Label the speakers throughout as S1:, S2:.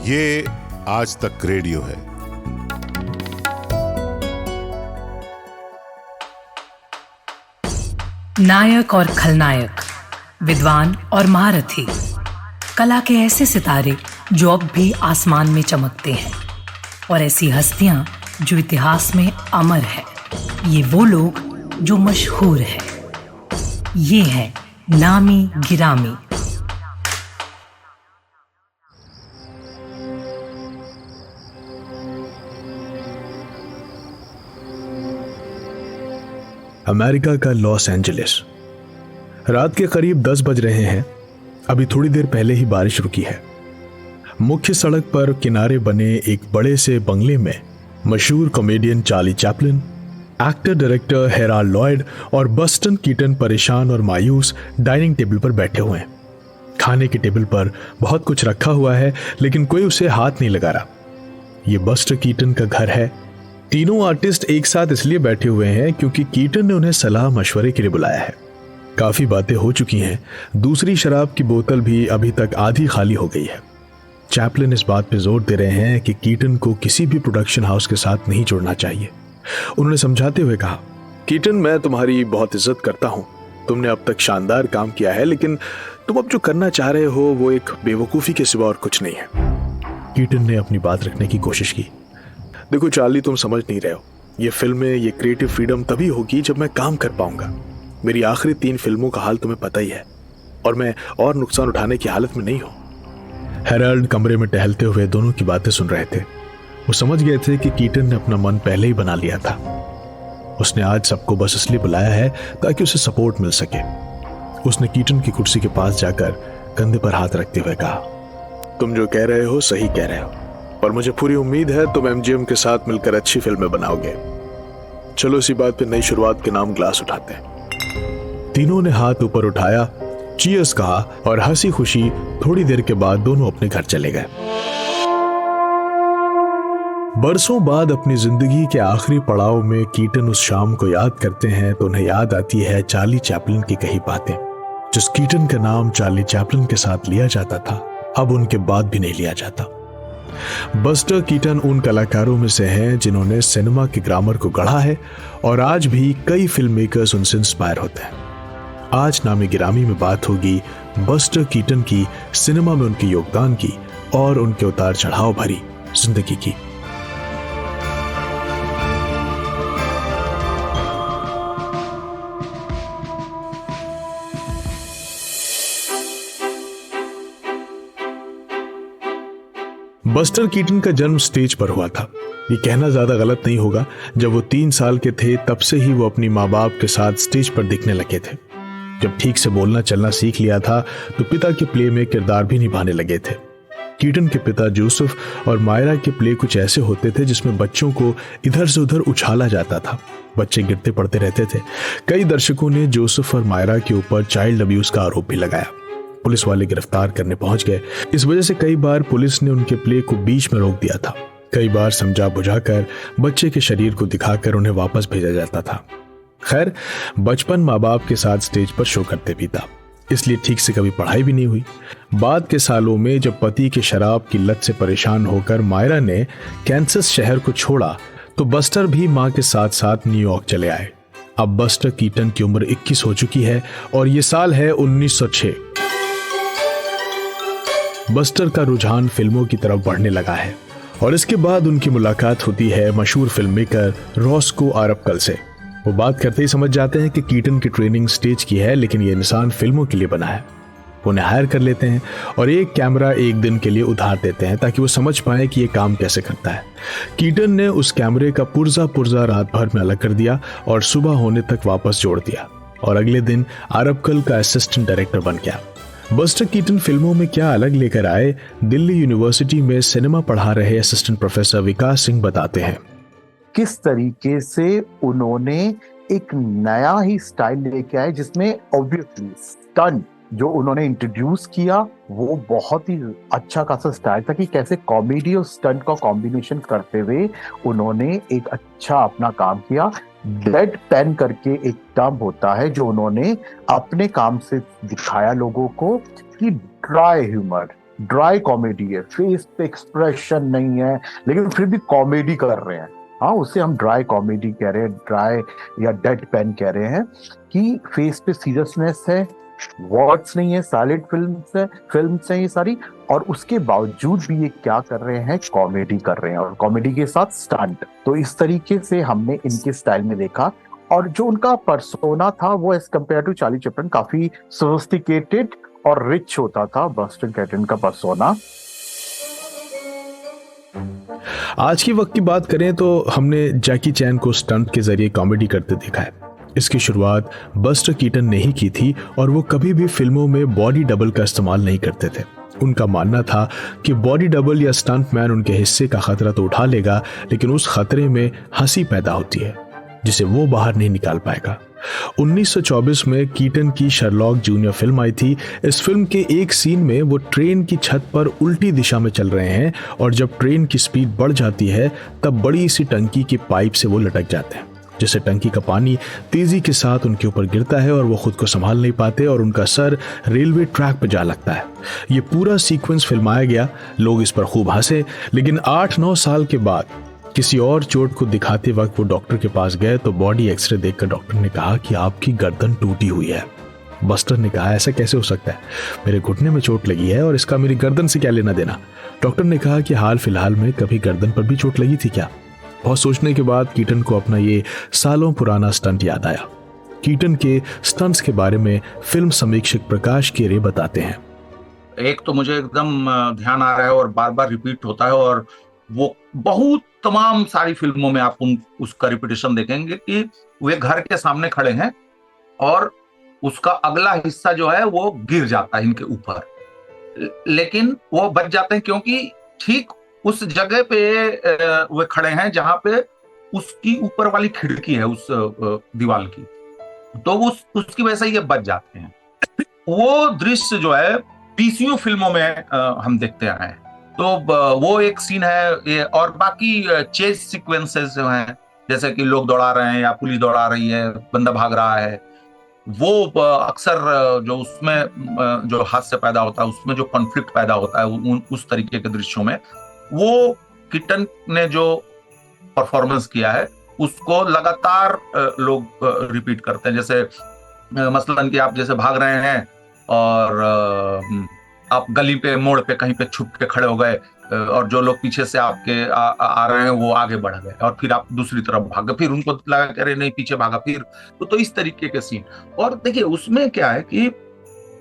S1: ये आज तक रेडियो है।
S2: नायक और खलनायक, विद्वान और महारथी, कला के ऐसे सितारे जो अब भी आसमान में चमकते हैं, और ऐसी हस्तियां जो इतिहास में अमर है। ये वो लोग जो मशहूर हैं। ये है नामी गिरामी।
S3: अमेरिका का लॉस एंजलिस। रात के करीब 10 बज रहे हैं। अभी थोड़ी देर पहले ही बारिश रुकी है। मुख्य सड़क पर किनारे बने एक बड़े से बंगले में मशहूर comedian Charlie Chaplin, actor director Herald Lloyd और बस्टन कीटन परेशान और मायूस डाइनिंग टेबल पर बैठे हुए हैं। खाने के टेबल पर बहुत कुछ रखा हुआ है, लेकिन कोई उसे हाथ नहीं लगा रहा। यह बस्टर कीटन का घर है। तीनों आर्टिस्ट एक साथ इसलिए बैठे हुए हैं क्योंकि कीटन ने उन्हें सलाह मशवरे के लिए बुलाया है। काफी बातें हो चुकी हैं। दूसरी शराब की बोतल भी अभी तक आधी खाली हो गई है। चैपलिन इस बात पे जोर दे रहे हैं कि कीटन को किसी भी प्रोडक्शन हाउस के साथ नहीं जुड़ना चाहिए। उन्होंने समझाते हुए कहा, कीटन, मैं तुम्हारी बहुत इज्जत करता हूं। तुमने अब तक शानदार काम किया है, लेकिन तुम अब जो करना चाह रहे हो वो एक बेवकूफी के सिवा और कुछ नहीं है। कीटन ने अपनी बात रखने की कोशिश की। देखो चार्ली, तुम समझ नहीं रहे हो। ये फिल्में, ये क्रिएटिव फ्रीडम तभी होगी जब मैं काम कर पाऊंगा। मेरी आखिरी 3 फिल्मों का हाल तुम्हें पता ही है, और मैं और नुकसान उठाने की हालत में नहीं हूं। हेराल्ड कमरे में टहलते हुए दोनों की बातें सुन रहे थे। वो समझ गए थे कि कीटन ने अपना मन पहले ही बना लिया था। उसने आज सबको बस इसलिए बुलाया है ताकि उसे सपोर्ट मिल सके। उसने कीटन की कुर्सी के पास जाकर कंधे पर हाथ रखते हुए कहा, तुम जो कह रहे हो सही कह रहे हो, और मुझे पूरी उम्मीद है तुम एमजीएम के साथ मिलकर अच्छी फिल्में बनाओगे। चलो इसी बात पे नई शुरुआत के नाम ग्लास उठाते हैं। तीनों ने हाथ ऊपर उठाया, चीयर्स कहा और हंसी खुशी थोड़ी देर के बाद दोनों अपने घर चले गए। बरसों बाद अपनी जिंदगी के आखिरी पड़ाव में कीटन उस शाम को याद करते हैं तो उन्हें याद आती है चार्ली चैपलिन की कही बातें। जिस कीटन का नाम चार्ली चैपलिन के साथ लिया जाता था, अब उनके बाद भी नहीं लिया जाता। बस्टर कीटन उन कलाकारों में से हैं जिन्होंने सिनेमा के ग्रामर को गढ़ा है, और आज भी कई फिल्म मेकर्स उनसे इंस्पायर होते हैं। आज नामी गिरामी में बात होगी बस्टर कीटन की सिनेमा में उनके योगदान की और उनके उतार चढ़ाव भरी जिंदगी की। बस्टर कीटन का जन्म स्टेज पर हुआ था। ये कहना ज्यादा गलत नहीं होगा। जब वो 3 साल के थे तब से ही वो अपनी माँ बाप के साथ स्टेज पर दिखने लगे थे। जब ठीक से बोलना चलना सीख लिया था तो पिता के प्ले में किरदार भी निभाने लगे थे। कीटन के पिता जोसेफ और मायरा के प्ले कुछ ऐसे होते थे जिसमें बच्चों को इधर से उधर उछाला जाता था। बच्चे गिरते पड़ते रहते थे। कई दर्शकों ने जोसेफ और मायरा के ऊपर चाइल्ड अब्यूज का आरोप भी लगाया। पुलिस वाले गिरफ्तार करने पहुंच गए। इस वजह से कई बार पुलिस ने उनके प्ले को बीच में रोक दिया था। कई बार समझा बुझाकर बच्चे के शरीर को दिखाकर उन्हें वापस भेजा जाता था। खैर, बचपन माँ बाप के साथ स्टेज पर शो करते भी था, इसलिए ठीक से कभी पढ़ाई भी नहीं हुई। बाद के सालों में जब पति के शराब की लत से परेशान होकर मायरा ने कैंसस शहर को छोड़ा तो बस्टर भी माँ के साथ साथ न्यूयॉर्क चले आए। अब बस्टर कीटन की उम्र 21 हो चुकी है और ये साल है 1906। बस्टर का रुझान फिल्मों की तरफ बढ़ने लगा है और इसके बाद उनकी मुलाकात होती है मशहूर फिल्म मेकर रॉस्को आरपकल से। वो बात करते ही समझ जाते हैं कि कीटन की ट्रेनिंग स्टेज की है, लेकिन ये इंसान फिल्मों के लिए बना है। उन्हें हायर कर लेते हैं और एक कैमरा एक दिन के लिए उधार देते हैं ताकि वो समझ पाए कि ये काम कैसे करता है। कीटन ने उस कैमरे का पुर्जा रात भर में अलग कर दिया और सुबह होने तक वापस जोड़ दिया और अगले दिन आरपकल का असिस्टेंट डायरेक्टर बन गया। बस्टर कीटन फिल्मों में क्या अलग लेकर आए, दिल्ली यूनिवर्सिटी में सिनेमा पढ़ा रहे असिस्टेंट प्रोफेसर विकास सिंह बताते हैं।
S4: किस तरीके से उन्होंने एक नया ही स्टाइल लेके आए जिसमें ऑब्वियसली स्टंट जो उन्होंने इंट्रोड्यूस किया वो बहुत ही अच्छा खासा स्टाइल था कि कैसे कॉमेडी और स्टंट का कॉम्बिनेशन करते हुए उन्होंने एक अच्छा अपना काम किया। डेड पेन करके एक टर्म होता है जो उन्होंने अपने काम से दिखाया लोगों को कि ड्राई ह्यूमर ड्राई कॉमेडी है, फेस पे एक्सप्रेशन नहीं है, लेकिन फिर भी कॉमेडी कर रहे हैं। हाँ, उसे हम ड्राई कॉमेडी कह रहे हैं, ड्राई या डेड पेन कह रहे हैं, कि फेस पे सीरियसनेस है, वर्ड्स नहीं है, साइलेंट फिल्म्स हैं ये सारी, और उसके बावजूद भी ये क्या कर रहे हैं, कॉमेडी कर रहे हैं, और कॉमेडी के साथ स्टंट। तो इस तरीके से हमने इनके स्टाइल में देखा, और जो उनका पर्सोना था वो as compared to Charlie Chaplin काफी सोफिस्टिकेटेड और रिच होता था, बस्टर केटन का पर्सोना।
S3: आज के वक्त की बात करें तो हमने जैकी चैन को स्टंट के जरिए कॉमेडी करते देखा है। इसकी शुरुआत बस्टर कीटन ने ही की थी और वो कभी भी फिल्मों में बॉडी डबल का इस्तेमाल नहीं करते थे। उनका मानना था कि बॉडी डबल या स्टंट मैन उनके हिस्से का खतरा तो उठा लेगा, लेकिन उस खतरे में हंसी पैदा होती है जिसे वो बाहर नहीं निकाल पाएगा। 1924 में कीटन की शर्लॉक जूनियर फिल्म आई थी। इस फिल्म के एक सीन में वो ट्रेन की छत पर उल्टी दिशा में चल रहे हैं और जब ट्रेन की स्पीड बढ़ जाती है तब बड़ी सी टंकी की पाइप से वो लटक जाते हैं, जिससे टंकी का पानी तेजी के साथ उनके ऊपर गिरता है और वो खुद को संभाल नहीं पाते और उनका सर रेलवे ट्रैक पर जा लगता है। ये पूरा सीक्वेंस फिल्माया गया, लोग इस पर खूब हंसे, लेकिन 8-9 साल के बाद किसी और चोट को दिखाते वक्त वो डॉक्टर के पास गए तो बॉडी एक्सरे देखकर डॉक्टर ने कहा कि आपकी गर्दन टूटी हुई है। बस्टर ने कहा, ऐसा कैसे हो सकता है, मेरे घुटने में चोट लगी है और इसका मेरी गर्दन से क्या लेना देना। डॉक्टर ने कहा कि हाल फिलहाल में कभी गर्दन पर भी चोट लगी थी क्या। बहुत सोचने के बाद कीटन को अपना ये सालों पुराना स्टंट याद आया। कीटन के स्टंट्स के बारे में फिल्म समीक्षक प्रकाश केरे बताते हैं।
S5: एक तो मुझे एकदम ध्यान आ रहा है और बार बार रिपीट होता है, और वो बहुत तमाम सारी फिल्मों में आप उसका रिपीटेशन देखेंगे कि वे घर के सामने खड़े हैं और उसका अगला हिस्सा जो है वो गिर जाता है इनके ऊपर, लेकिन वो बच जाते हैं क्योंकि ठीक उस जगह पे वे खड़े हैं जहां पे उसकी ऊपर वाली खिड़की है उस दीवार की, तो उसकी वजह से ये बच जाते हैं। वो दृश्य जो है 20 फिल्मों में हम देखते आए हैं। तो वो एक सीन है ये, और बाकी चेज सीक्वेंसेस जो हैं, जैसे कि लोग दौड़ा रहे हैं या पुलिस दौड़ा रही है, बंदा भाग रहा है, वो अक्सर जो उसमें जो हादसे पैदा होता है, उसमें जो कॉन्फ्लिक्ट पैदा होता है उस तरीके के दृश्यों में, वो कीटन ने जो परफॉर्मेंस किया है उसको लगातार लोग रिपीट करते हैं। जैसे मसलन कि आप जैसे भाग रहे हैं और आप गली पे मोड़ पे कहीं पे छुप के खड़े हो गए और जो लोग पीछे से आपके आ रहे हैं वो आगे बढ़ गए और फिर आप दूसरी तरफ भागे, फिर उनको लगा कि अरे नहीं पीछे भागा, फिर तो इस तरीके के सीन। और देखिए उसमें क्या है कि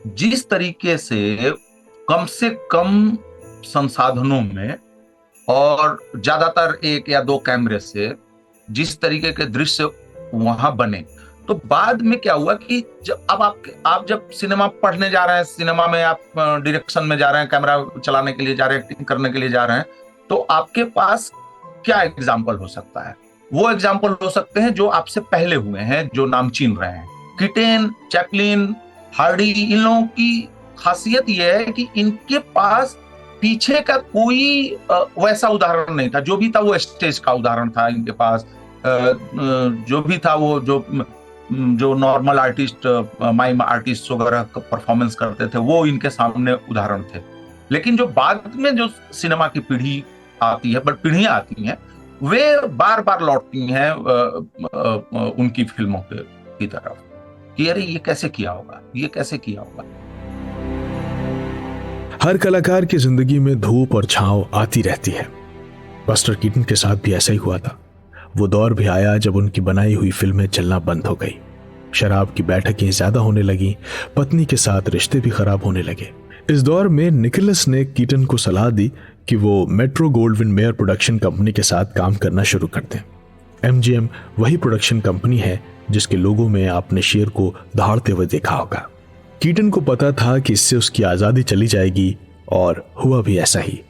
S5: जिस तरीके से कम संसाधनों में और ज्यादातर 1 या 2 कैमरे से जिस तरीके के दृश्य वहां बने, तो बाद में क्या हुआ कि जब आप जब सिनेमा पढ़ने जा रहे हैं, सिनेमा में आप डायरेक्शन में जा रहे हैं, कैमरा चलाने के लिए जा रहे हैं, एक्टिंग करने के लिए जा रहे हैं, तो आपके पास क्या एग्जाम्पल हो सकता है? वो एग्जाम्पल हो सकते हैं जो आपसे पहले हुए हैं, जो नामचीन रहे हैं। कीटन, चैपलिन, हार्डी, इन लोगों की खासियत यह है कि इनके पास पीछे का कोई वैसा उदाहरण नहीं था। जो भी था वो स्टेज का उदाहरण था इनके पास। जो भी था वो जो नॉर्मल आर्टिस्ट, माइम आर्टिस्ट वगैरह परफॉर्मेंस करते थे वो इनके सामने उदाहरण थे। लेकिन जो बाद में जो सिनेमा की पीढ़ी आती है, बट पीढ़ियां आती हैं, वे बार बार लौटती हैं उनकी फिल्मों की तरफ कि अरे ये कैसे किया होगा, ये कैसे किया होगा।
S3: हर कलाकार की जिंदगी में धूप और छांव आती रहती है। बस्टर कीटन के साथ भी ऐसा ही हुआ था। वो दौर भी आया जब उनकी बनाई हुई फिल्में चलना बंद हो गई, शराब की बैठकें ज्यादा होने लगी, पत्नी के साथ रिश्ते भी खराब होने लगे। इस दौर में निकोलस ने कीटन को सलाह दी कि वो metro Gold Wing mayor production company के साथ काम करना शुरू कर दें। MGM वही प्रोडक्शन कंपनी है जिसके लोगों में आपने शेर को दहाड़ते हुए देखा होगा। कीटन को पता था कि इससे उसकी आजादी चली जाएगी और हुआ भी ऐसा ही।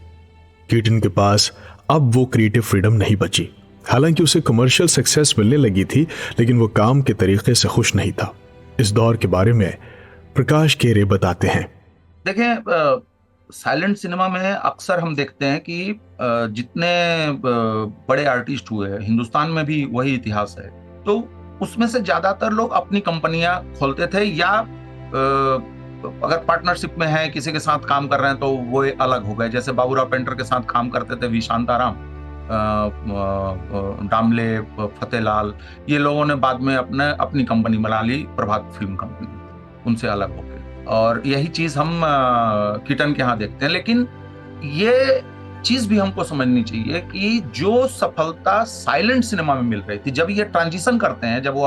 S3: कीटन के पास अब वो क्रिएटिव फ्रीडम नहीं बची। हालांकि उसे कमर्शियल सक्सेस मिलने लगी थी, लेकिन वो काम के तरीके से खुश नहीं था। इस दौर के बारे में प्रकाश केरे बताते हैं।
S5: देखें, साइलेंट सिनेमा में अक्सर हम देखते हैं कि जितने बड़े आर्टिस्ट हुए हैं, हिंदुस्तान में भी वही इतिहास है, तो उसमें से ज्यादातर लोग अपनी कंपनियां खोलते थे या अगर पार्टनरशिप में है, किसी के साथ काम कर रहे हैं तो वो अलग हो गए। जैसे बाबूराव पेंटर के साथ काम करते थे वी शांताराम, डामले, फतेहलाल, ये लोगों ने बाद में अपनी कंपनी बना ली, प्रभात फिल्म कंपनी, उनसे अलग हो गए। और यही चीज हम कीटन के यहाँ देखते हैं। लेकिन ये चीज भी हमको समझनी चाहिए कि जो सफलता साइलेंट सिनेमा में मिल रही थी, जब ये ट्रांजिशन करते हैं, जब वो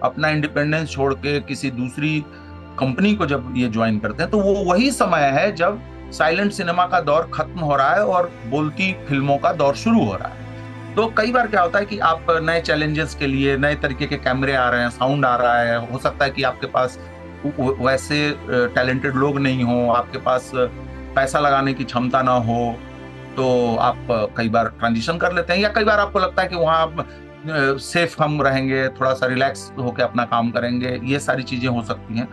S5: अपना इंडिपेंडेंस छोड़ के किसी दूसरी कंपनी को जब ये ज्वाइन करते हैं, तो वो वही समय है जब साइलेंट सिनेमा का दौर खत्म हो रहा है और बोलती फिल्मों का दौर शुरू हो रहा है। तो कई बार क्या होता है कि आप नए चैलेंजेस के लिए नए तरीके के कैमरे आ रहे हैं, साउंड आ रहा है, हो सकता है कि आपके पास वैसे टैलेंटेड लोग नहीं हो, आपके पास पैसा लगाने की क्षमता ना हो, तो आप कई बार ट्रांजिशन कर लेते हैं, या कई बार आपको लगता है कि वहाँ सेफ हम रहेंगे, थोड़ा सा रिलैक्स होकर अपना काम करेंगे, ये सारी चीजें हो सकती हैं।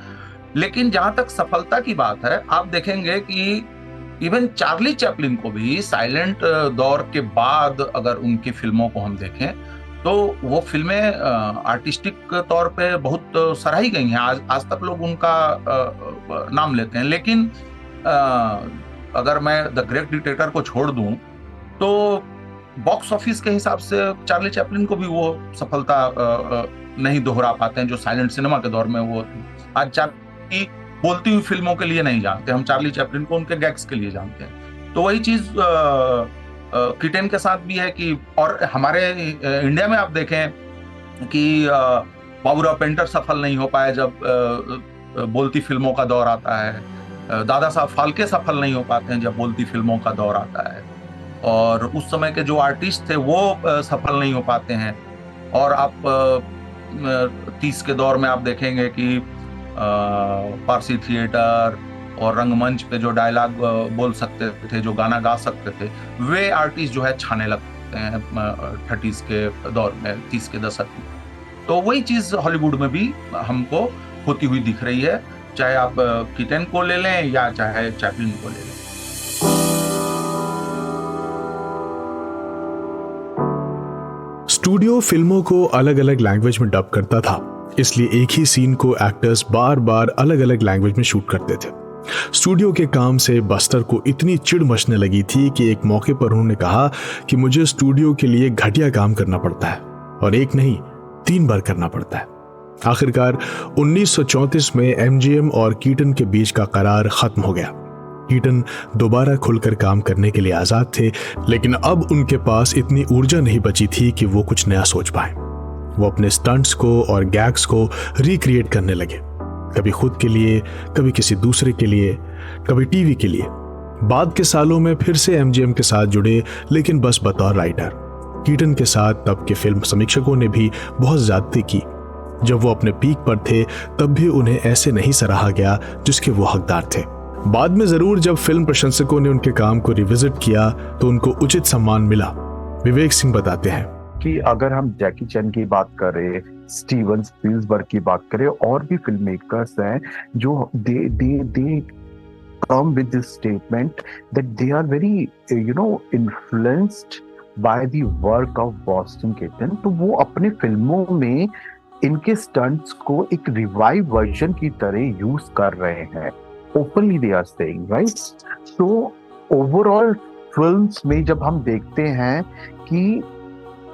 S5: लेकिन जहां तक सफलता की बात है, आप देखेंगे कि इवन चार्ली चैपलिन को भी साइलेंट दौर के बाद अगर उनकी फिल्मों को हम देखें तो वो फिल्में आर्टिस्टिक तौर पे बहुत सराही गई हैं। आज तक लोग उनका नाम लेते हैं। लेकिन अगर मैं द ग्रेट डिक्टेटर को छोड़ दूं तो बॉक्स ऑफिस के हिसाब से चार्ली चैपलिन को भी वो सफलता नहीं दोहरा पाते हैं जो साइलेंट सिनेमा के दौर में वो। आज चार्ली बोलती हुई फिल्मों के लिए नहीं जानते हम, चार्ली चैपलिन को उनके गैग्स के लिए जानते हैं। तो वही चीज कीटन के साथ भी है कि, और हमारे इंडिया में आप देखें कि बाबूराव पेंटर सफल नहीं हो पाए जब बोलती फिल्मों का दौर आता है, दादा साहब फाल्के सफल नहीं हो पाते हैं जब बोलती फिल्मों का दौर आता है, और उस समय के जो आर्टिस्ट थे वो सफल नहीं हो पाते हैं। और आप 30 के दौर में आप देखेंगे कि पारसी थिएटर और रंगमंच पे जो डायलॉग बोल सकते थे, जो गाना गा सकते थे, वे आर्टिस्ट जो है छाने लगते हैं 30s के दौर में, 30 के दशक में। तो वही चीज हॉलीवुड में भी हमको होती हुई दिख रही है, चाहे आप कीटन को ले लें या चाहे चैपलिन को ले लें।
S3: स्टूडियो फिल्मों को अलग अलग लैंग्वेज में डब करता था, इसलिए एक ही सीन को एक्टर्स बार बार अलग अलग लैंग्वेज में शूट करते थे। स्टूडियो के काम से बस्टर को इतनी चिढ़ मचने लगी थी कि एक मौके पर उन्होंने कहा कि मुझे स्टूडियो के लिए घटिया काम करना पड़ता है, और एक नहीं 3 बार करना पड़ता है। आखिरकार 1934 में एमजीएम और कीटन के बीच का करार खत्म हो गया। कीटन दोबारा खुलकर काम करने के लिए आजाद थे, लेकिन अब उनके पास इतनी ऊर्जा नहीं बची थी कि वो कुछ नया सोच पाए। वो अपने स्टंट्स को और गैग्स को रिक्रिएट करने लगे, कभी खुद के लिए, कभी किसी दूसरे के लिए, कभी टीवी के लिए। बाद के सालों में फिर से एमजीएम के साथ जुड़े, लेकिन बस बतौर राइटर। कीटन के साथ तब के फिल्म समीक्षकों ने भी बहुत ज्यादती की। जब वो अपने पीक पर थे तब भी उन्हें ऐसे नहीं सराहा गया जिसके वो हकदार थे। बाद में जरूर जब फिल्म प्रशंसकों ने उनके काम को रिविजिट किया तो उनको उचित सम्मान मिला। विवेक सिंह बताते हैं
S4: कि अगर हम जैकी चैन की बात करें, स्टीवन स्पीलबर्ग की बात करें, और भी फिल्म मेकर्स हैं जो दे come with this statement that they are very influenced by the work of Buster Keaton। तो वो अपने फिल्मों में इनके स्टंट्स को एक रिवाइव वर्जन की तरह यूज कर रहे हैं। Openly they are saying, right? तो ओवरऑल फिल्म्स में जब हम देखते हैं कि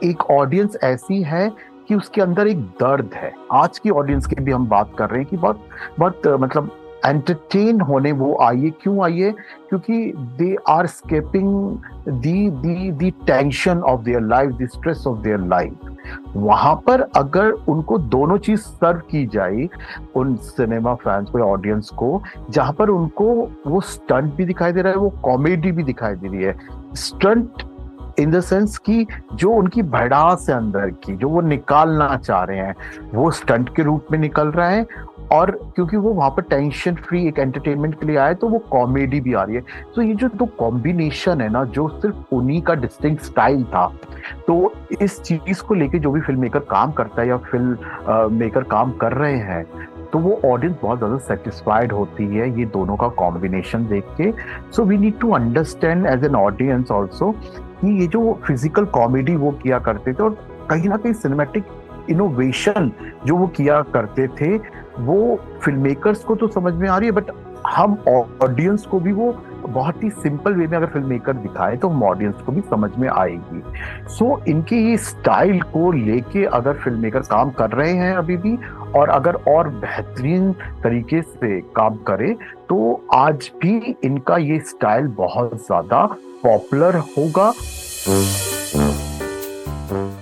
S4: एक ऑडियंस ऐसी है कि उसके अंदर एक दर्द है। आज की ऑडियंस की भी हम बात कर रहे हैं कि बहुत मतलब एंटरटेन होने वो आइए। क्यों आइए? क्योंकि they are escaping the tension of their life, the stress of their life. वहां पर अगर उनको दोनों चीज सर्व की जाए उन सिनेमा फैंस को या ऑडियंस को, जहां पर उनको वो स्टंट भी दिखाई दे रहा है, वो कॉमेडी भी दिखाई दे रही है। स्टंट इन द सेंस कि जो उनकी भड़ास है अंदर की, जो वो निकालना चाह रहे हैं, वो स्टंट के रूप में निकल रहा है। और क्योंकि वो वहां पर टेंशन फ्री एक एंटरटेनमेंट के लिए आए तो वो कॉमेडी भी आ रही है। तो ये जो दो कॉम्बिनेशन है ना, जो सिर्फ उन्हीं का डिस्टिंक्ट स्टाइल था, तो इस चीज को लेके जो भी फिल्म मेकर काम करता है या फिल्म मेकर काम कर रहे हैं, तो वो ऑडियंस बहुत ज्यादा सेटिस्फाइड होती है ये दोनों का कॉम्बिनेशन देख के। So we need to understand as an audience also कि ये जो फिजिकल कॉमेडी वो किया करते थे और कहीं ना कहीं सिनेमैटिक इनोवेशन जो वो किया करते थे वो फिल्म मेकर्स को तो समझ में आ रही है, बट हम ऑडियंस को भी वो बहुत ही सिंपल वे में अगर फिल्म मेकर दिखाए तो हम ऑडियंस को भी समझ में आएगी। सो इनके ये स्टाइल को लेके अगर फिल्म मेकर काम कर रहे हैं अभी भी, और अगर और बेहतरीन तरीके से काम करे तो आज भी इनका ये स्टाइल बहुत ज्यादा पॉपुलर होगा।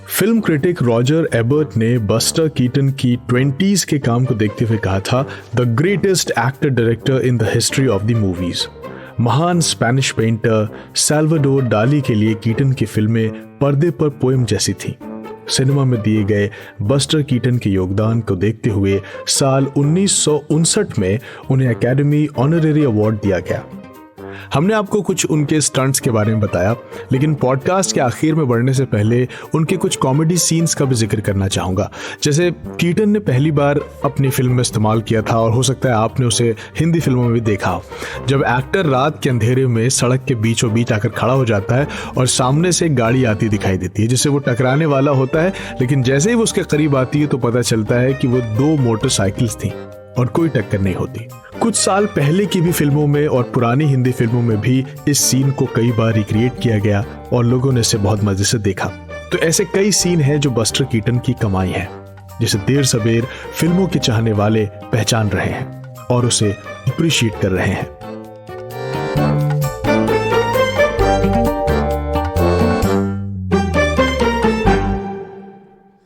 S3: फिल्म क्रिटिक रॉजर एबर्ट ने बस्टर कीटन की 20s के काम को देखते हुए कहा था, the greatest actor director in the history of the movies. महान स्पेनिश पेंटर सैल्वाडोर डाली के लिए कीटन की फिल्में पर्दे पर पोएम जैसी थीं। सिनेमा में दिए गए बस्टर कीटन के योगदान को देखते हुए साल 1959 में उन्हें एकेडमी ऑनरेरी अवार्ड दिया गया। हमने आपको कुछ उनके स्टंट्स के बारे में बताया, लेकिन पॉडकास्ट के आखिर में बढ़ने से पहले उनके कुछ कॉमेडी सीन्स का भी जिक्र करना चाहूंगा। जैसे कीटन ने पहली बार अपनी फिल्म में इस्तेमाल किया था, और हो सकता है आपने उसे हिंदी फिल्मों में भी देखा हो, जब एक्टर रात के अंधेरे में सड़क के बीचों बीच आकर खड़ा हो जाता है और सामने से एक गाड़ी आती दिखाई देती है जिससे वो टकराने वाला होता है, लेकिन जैसे ही वो उसके करीब आती है तो पता चलता है कि वो 2 मोटरसाइकिल्स थी और कोई टक्कर नहीं होती। कुछ साल पहले की भी फिल्मों में और पुरानी हिंदी फिल्मों में भी इस सीन को कई बार रिक्रिएट किया गया और लोगों ने इसे बहुत मजे से देखा। तो ऐसे कई सीन हैं जो बस्टर कीटन की कमाई है, जिसे देर सबेर फिल्मों के चाहने वाले पहचान रहे हैं और उसे अप्रिशिएट कर रहे हैं।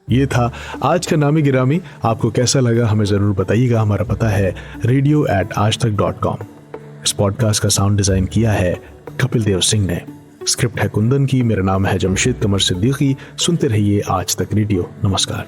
S3: ये था आज का नामी गिरामी। आपको कैसा लगा हमें जरूर बताइएगा। हमारा पता है radio@aajtak.com। इस पॉडकास्ट का साउंड डिजाइन किया है कपिल देव सिंह ने। स्क्रिप्ट है कुंदन की। मेरा नाम है जमशेद कमर सिद्दीकी। सुनते रहिए आज तक रेडियो। नमस्कार।